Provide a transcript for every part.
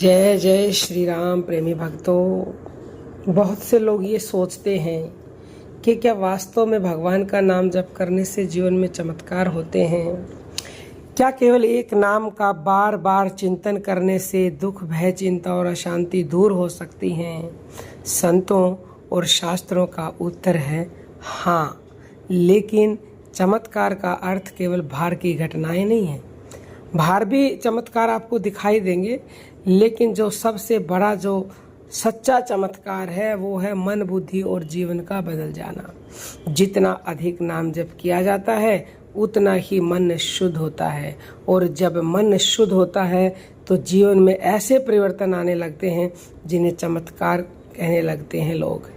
जय जय श्री राम। प्रेमी भक्तों, बहुत से लोग ये सोचते हैं कि क्या वास्तव में भगवान का नाम जप करने से जीवन में चमत्कार होते हैं? क्या केवल एक नाम का बार बार चिंतन करने से दुख, भय, चिंता और अशांति दूर हो सकती हैं? संतों और शास्त्रों का उत्तर है हाँ, लेकिन चमत्कार का अर्थ केवल बाहर की घटनाएं नहीं है। बाहर भी चमत्कार आपको दिखाई देंगे, लेकिन जो सबसे बड़ा, जो सच्चा चमत्कार है, वो है मन, बुद्धि और जीवन का बदल जाना। जितना अधिक नाम जप किया जाता है उतना ही मन शुद्ध होता है, और जब मन शुद्ध होता है तो जीवन में ऐसे परिवर्तन आने लगते हैं जिन्हें चमत्कार कहने लगते हैं लोग।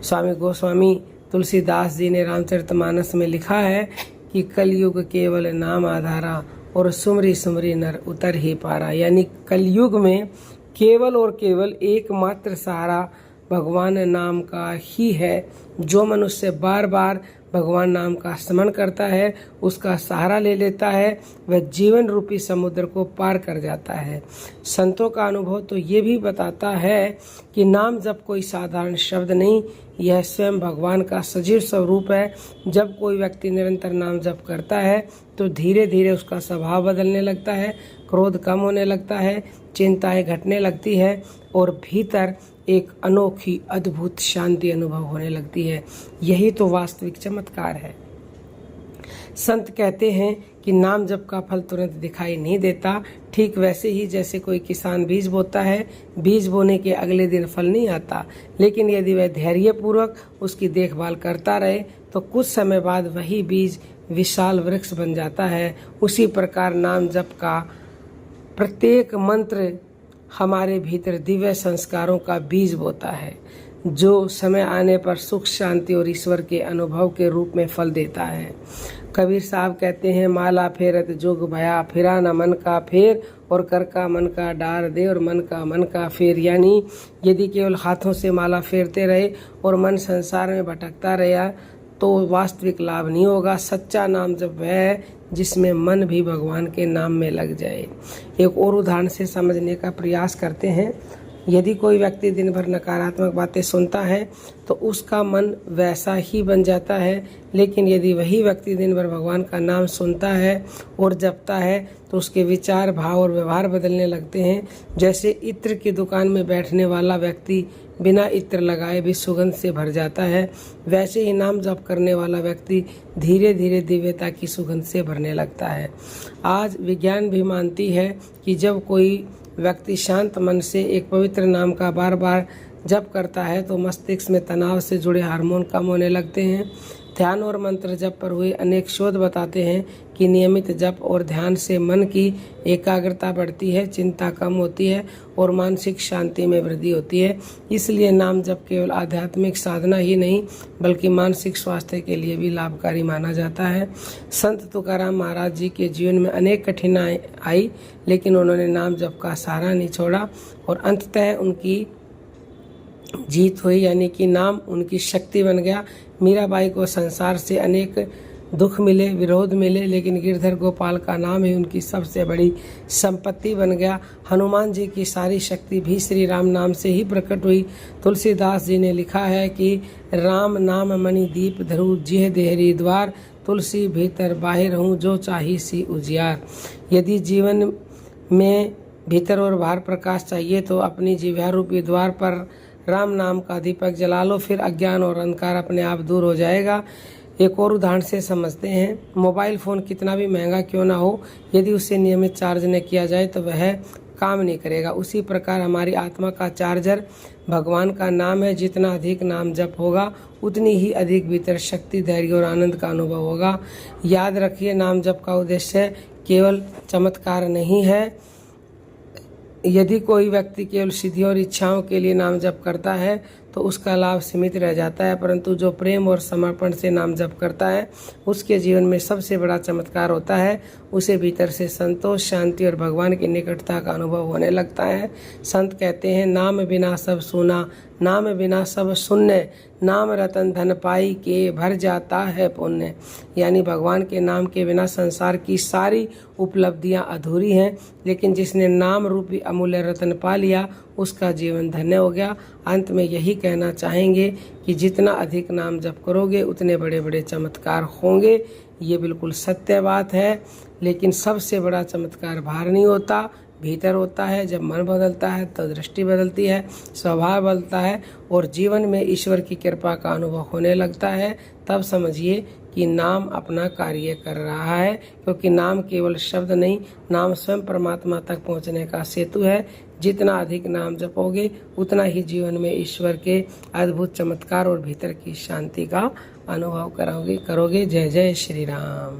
स्वामी गोस्वामी तुलसीदास जी ने रामचरितमानस में लिखा है कि कलयुग केवल नाम आधारा और सुमरी सुमरी नर उतर ही पारा। यानी कलयुग में केवल और केवल एकमात्र सहारा भगवान नाम का ही है। जो मनुष्य बार बार भगवान नाम का स्मरण करता है, उसका सहारा ले लेता है, वह जीवन रूपी समुद्र को पार कर जाता है। संतों का अनुभव तो ये भी बताता है कि नाम जप कोई साधारण शब्द नहीं, यह स्वयं भगवान का सजीव स्वरूप है। जब कोई व्यक्ति निरंतर नाम जप करता है तो धीरे धीरे उसका स्वभाव बदलने लगता है, क्रोध कम होने लगता है, चिंताएं घटने लगती है और भीतर एक अनोखी अद्भुत शांति अनुभव होने लगती है। यही तो वास्तविक चमत्कार है। संत कहते हैं कि नाम जप का फल तुरंत दिखाई नहीं देता। ठीक वैसे ही जैसे कोई किसान बीज बोता है, बीज बोने के अगले दिन फल नहीं आता, लेकिन यदि वह धैर्यपूर्वक उसकी देखभाल करता रहे तो कुछ समय बाद वही बीज विशाल वृक्ष बन जाता है। उसी प्रकार नाम जप का प्रत्येक मंत्र हमारे भीतर दिव्य संस्कारों का बीज बोता है, जो समय आने पर सुख, शांति और ईश्वर के अनुभव के रूप में फल देता है। कबीर साहब कहते हैं, माला फेरत जोग भया, फिरा न मन का फेर, और कर का मन का डार दे और मन का फेर। यानी यदि केवल हाथों से माला फेरते रहे और मन संसार में भटकता रहा तो वास्तविक लाभ नहीं होगा। सच्चा नाम जब वह है जिसमें मन भी भगवान के नाम में लग जाए। एक और उदाहरण से समझने का प्रयास करते हैं। यदि कोई व्यक्ति दिन भर नकारात्मक बातें सुनता है तो उसका मन वैसा ही बन जाता है, लेकिन यदि वही व्यक्ति दिन भर भगवान का नाम सुनता है और जपता है तो उसके विचार, भाव और व्यवहार बदलने लगते हैं। जैसे इत्र की दुकान में बैठने वाला व्यक्ति बिना इत्र लगाए भी सुगंध से भर जाता है, वैसे ही नाम जप करने वाला व्यक्ति धीरे धीरे दिव्यता की सुगंध से भरने लगता है। आज विज्ञान भी मानती है कि जब कोई व्यक्ति शांत मन से एक पवित्र नाम का बार बार जप करता है तो मस्तिष्क में तनाव से जुड़े हार्मोन कम होने लगते हैं। ध्यान और मंत्र जप पर हुए अनेक शोध बताते हैं कि नियमित जप और ध्यान से मन की एकाग्रता बढ़ती है, चिंता कम होती है और मानसिक शांति में वृद्धि होती है। इसलिए नाम जप केवल आध्यात्मिक साधना ही नहीं बल्कि मानसिक स्वास्थ्य के लिए भी लाभकारी माना जाता है। संत तुकाराम महाराज जी के जीवन में अनेक कठिनाई आई, लेकिन उन्होंने नाम जप का सहारा नहीं छोड़ा और अंततः उनकी जीत हुई। यानी कि नाम उनकी शक्ति बन गया। मीराबाई को संसार से अनेक दुख मिले, विरोध मिले, लेकिन गिरधर गोपाल का नाम ही उनकी सबसे बड़ी संपत्ति बन गया। हनुमान जी की सारी शक्ति भी श्री राम नाम से ही प्रकट हुई। तुलसीदास जी ने लिखा है कि राम नाम मणि दीप धरु, जिह देहरी द्वार, तुलसी भीतर बाहिर हूँ, जो चाही सी उजियार। यदि जीवन में भीतर और बाहर प्रकाश चाहिए तो अपनी जिह्वा रूपी द्वार पर राम नाम का दीपक जला लो, फिर अज्ञान और अंधकार अपने आप दूर हो जाएगा। एक और उदाहरण से समझते हैं। मोबाइल फ़ोन कितना भी महंगा क्यों ना हो, यदि उसे नियमित चार्ज न किया जाए तो वह काम नहीं करेगा। उसी प्रकार हमारी आत्मा का चार्जर भगवान का नाम है। जितना अधिक नाम जप होगा उतनी ही अधिक भीतर शक्ति, धैर्य और आनंद का अनुभव होगा। याद रखिए, नाम जप का उद्देश्य केवल चमत्कार नहीं है। यदि कोई व्यक्ति केवल सिद्धियों और इच्छाओं के लिए नाम जप करता है तो उसका लाभ सीमित रह जाता है, परंतु जो प्रेम और समर्पण से नाम जप करता है उसके जीवन में सबसे बड़ा चमत्कार होता है। उसे भीतर से संतोष, शांति और भगवान की निकटता का अनुभव होने लगता है। संत कहते हैं, नाम बिना सब सूना, नाम बिना सब शून्य, नाम रतन धन पाई के भर जाता है पुण्य। यानी भगवान के नाम के बिना संसार की सारी उपलब्धियां अधूरी हैं, लेकिन जिसने नाम रूपी अमूल्य रतन पा लिया उसका जीवन धन्य हो गया। अंत में यही कहना चाहेंगे कि जितना अधिक नाम जप करोगे उतने बड़े बड़े चमत्कार होंगे। ये बिल्कुल सत्य बात है, लेकिन सबसे बड़ा चमत्कार बाहर नहीं होता, भीतर होता है। जब मन बदलता है तो दृष्टि बदलती है, स्वभाव बदलता है और जीवन में ईश्वर की कृपा का अनुभव होने लगता है। तब समझिए कि नाम अपना कार्य कर रहा है, क्योंकि नाम केवल शब्द नहीं, नाम स्वयं परमात्मा तक पहुंचने का सेतु है। जितना अधिक नाम जपोगे उतना ही जीवन में ईश्वर के अद्भुत चमत्कार और भीतर की शांति का अनुभव करोगे। जय जय श्री राम।